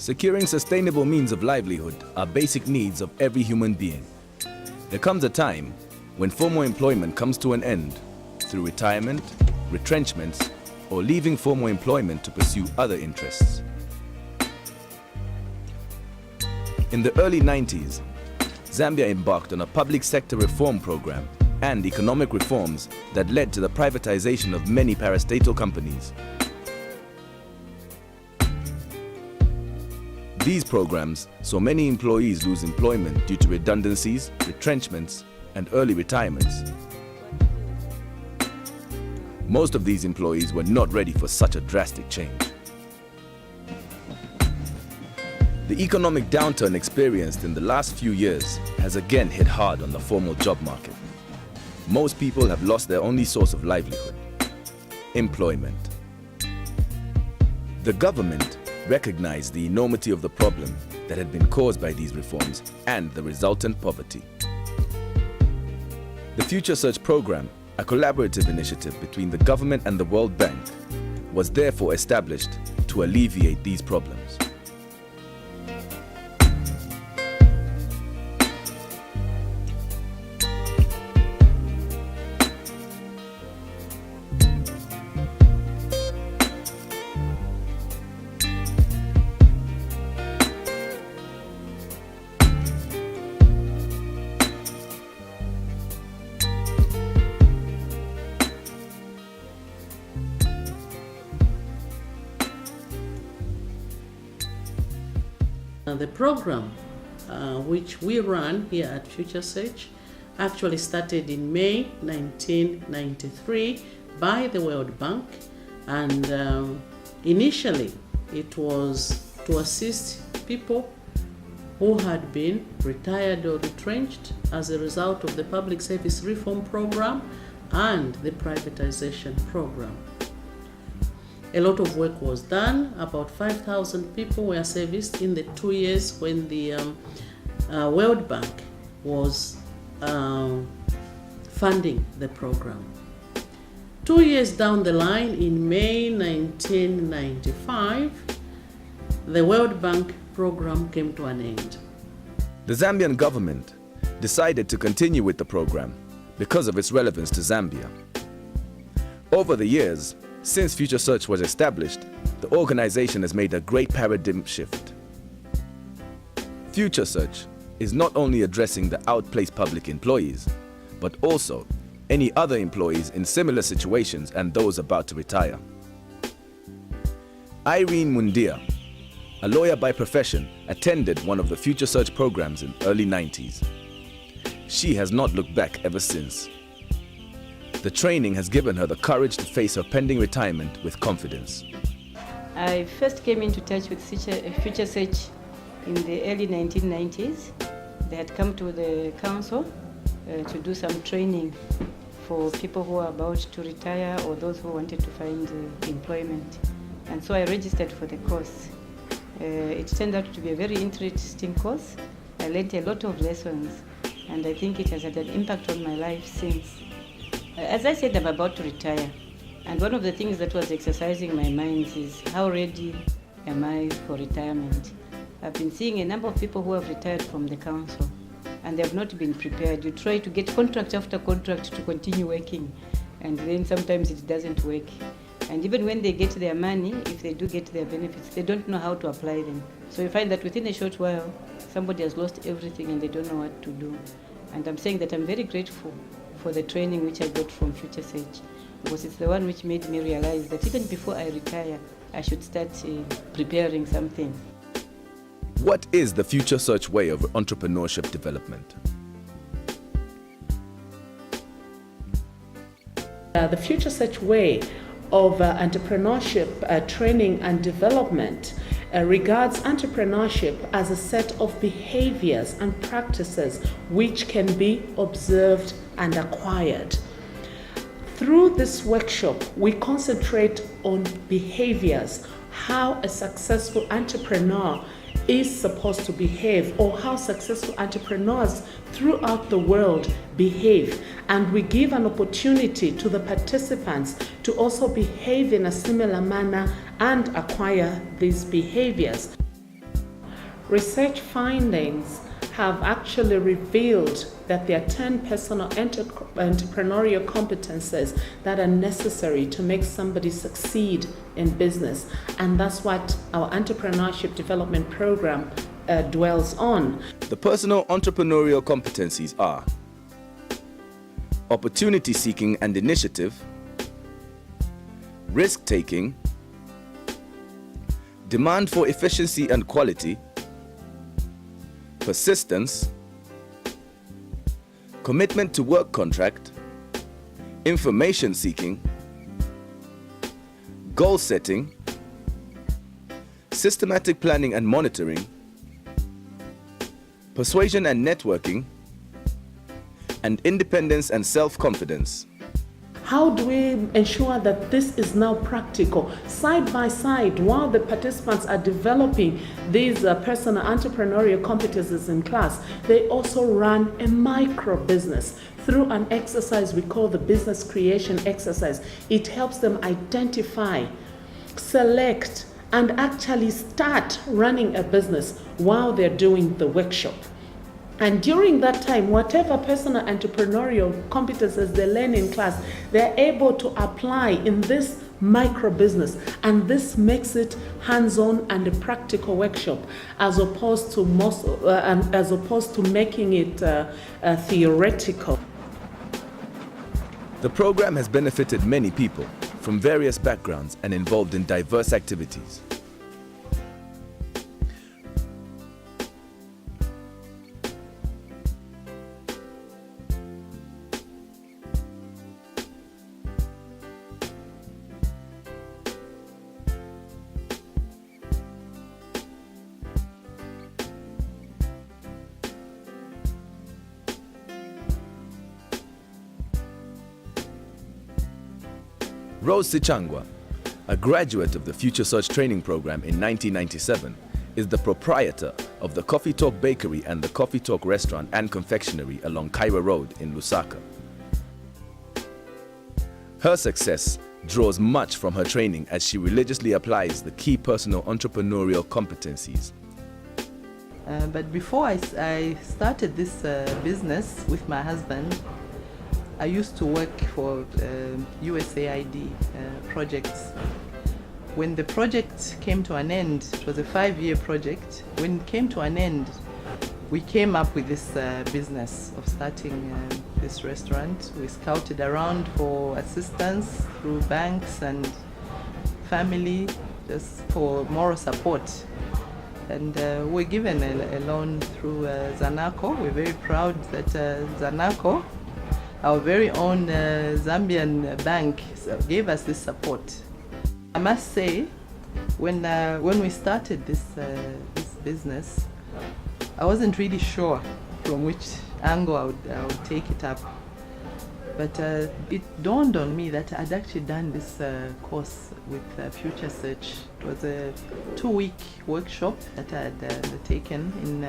Securing sustainable means of livelihood are basic needs of every human being. There comes a time when formal employment comes to an end through retirement, retrenchments, or leaving formal employment to pursue other interests. In the early 90s, Zambia embarked on a public sector reform program and economic reforms that led to the privatization of many parastatal companies. These programs saw many employees lose employment due to redundancies, retrenchments, and early retirements. Most of these employees were not ready for such a drastic change. The economic downturn experienced in the last few years has again hit hard on the formal job market. Most people have lost their only source of livelihood: employment. The government recognized the enormity of the problem that had been caused by these reforms and the resultant poverty. The Future Search Program, a collaborative initiative between the government and the World Bank, was therefore established to alleviate these problems. The program which we run here at Future Search actually started in May 1993 by the World Bank, and initially it was to assist people who had been retired or retrenched as a result of the Public Service Reform Program and the privatization program. A lot of work was done. About 5,000 people were serviced in the 2 years when the World Bank was funding the program. 2 years down the line, in May 1995, the World Bank program came to an end. The Zambian government decided to continue with the program because of its relevance to Zambia. Over the years, since Future Search was established, the organization has made a great paradigm shift. Future Search is not only addressing the outplaced public employees, but also any other employees in similar situations and those about to retire. Irene Mundia, a lawyer by profession, attended one of the Future Search programs in the early 90s. She has not looked back ever since. The training has given her the courage to face her pending retirement with confidence. I first came into touch with Future Search in the early 1990s. They had come to the council to do some training for people who are about to retire or those who wanted to find employment. And so I registered for the course. It turned out to be a very interesting course. I learned a lot of lessons, and I think it has had an impact on my life since. As I said, I'm about to retire, and one of the things that was exercising my mind is how ready am I for retirement. I've been seeing a number of people who have retired from the council, and they have not been prepared. You try to get contract after contract to continue working, and then sometimes it doesn't work. And even when they get their money, if they do get their benefits, they don't know how to apply them. So you find that within a short while, somebody has lost everything and they don't know what to do. And I'm saying that I'm very grateful for the training which I got from Future Search, because it's the one which made me realize that even before I retire, I should start preparing something. What is the Future Search way of entrepreneurship development? The Future Search way of entrepreneurship training and development regards entrepreneurship as a set of behaviors and practices which can be observed and acquired. Through this workshop, we concentrate on behaviors, how a successful entrepreneur is supposed to behave, or how successful entrepreneurs throughout the world behave. And we give an opportunity to the participants to also behave in a similar manner and acquire these behaviors. research findings have actually revealed that there are 10 personal entrepreneurial competences that are necessary to make somebody succeed in business. And that's what our entrepreneurship development program dwells on. The personal entrepreneurial competencies are opportunity seeking and initiative, risk taking, demand for efficiency and quality, persistence, commitment to work contract, information seeking, goal setting, systematic planning and monitoring, persuasion and networking, and independence and self-confidence. How do we ensure that this is now practical? Side by side, while the participants are developing these personal entrepreneurial competencies in class, they also run a micro business through an exercise we call the business creation exercise. It helps them identify, select, and actually start running a business while they're doing the workshop. And during that time, whatever personal entrepreneurial competences they learn in class, they're able to apply in this micro business. And this makes it hands-on and a practical workshop, as opposed to making it theoretical. The program has benefited many people from various backgrounds and involved in diverse activities. Rose Sichangwa, a graduate of the Future Search training program in 1997, is the proprietor of the Coffee Talk Bakery and the Coffee Talk Restaurant and Confectionery along Kaiwa Road in Lusaka. Her success draws much from her training as she religiously applies the key personal entrepreneurial competencies. But before I started this business with my husband, I used to work for USAID projects. When the project came to an end, it was a 5-year project. When it came to an end, we came up with this business of starting this restaurant. We scouted around for assistance through banks and family, just for moral support. And we're given a loan through Zanaco. We're very proud that Zanaco, our very own Zambian bank, gave us this support. I must say, when we started this business, I wasn't really sure from which angle I would take it up. But it dawned on me that I'd actually done this course with Future Search. It was a 2-week workshop that I had taken in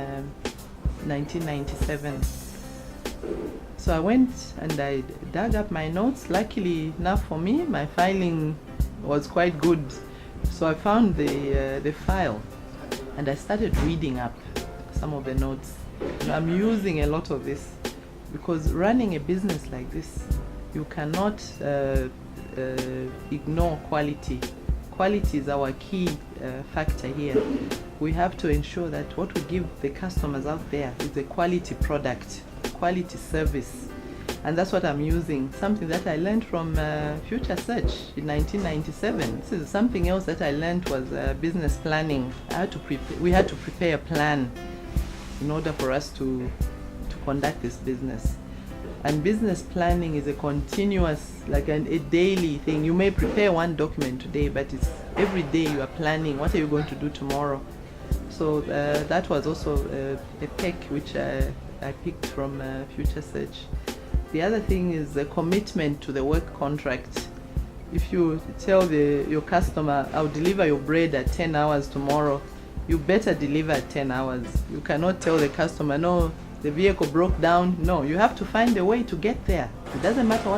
1997. So I went and I dug up my notes. Luckily enough for me, my filing was quite good. So I found the file and I started reading up some of the notes. And I'm using a lot of this because running a business like this, you cannot ignore quality. Quality is our key factor here. We have to ensure that what we give the customers out there is a quality product, quality service. And that's what I'm using, something that I learned from Future Search in 1997. This is something else that I learned was business planning. We had to prepare a plan in order for us to conduct this business. And business planning is a continuous, like a daily thing. You may prepare one document today, but it's every day you are planning, what are you going to do tomorrow? So that was also a pick which I picked from Future Search. The other thing is the commitment to the work contract. If you tell your customer, I'll deliver your bread at 10 hours tomorrow, you better deliver at 10 hours. You cannot tell the customer, no, the vehicle broke down. No, you have to find a way to get there. It doesn't matter what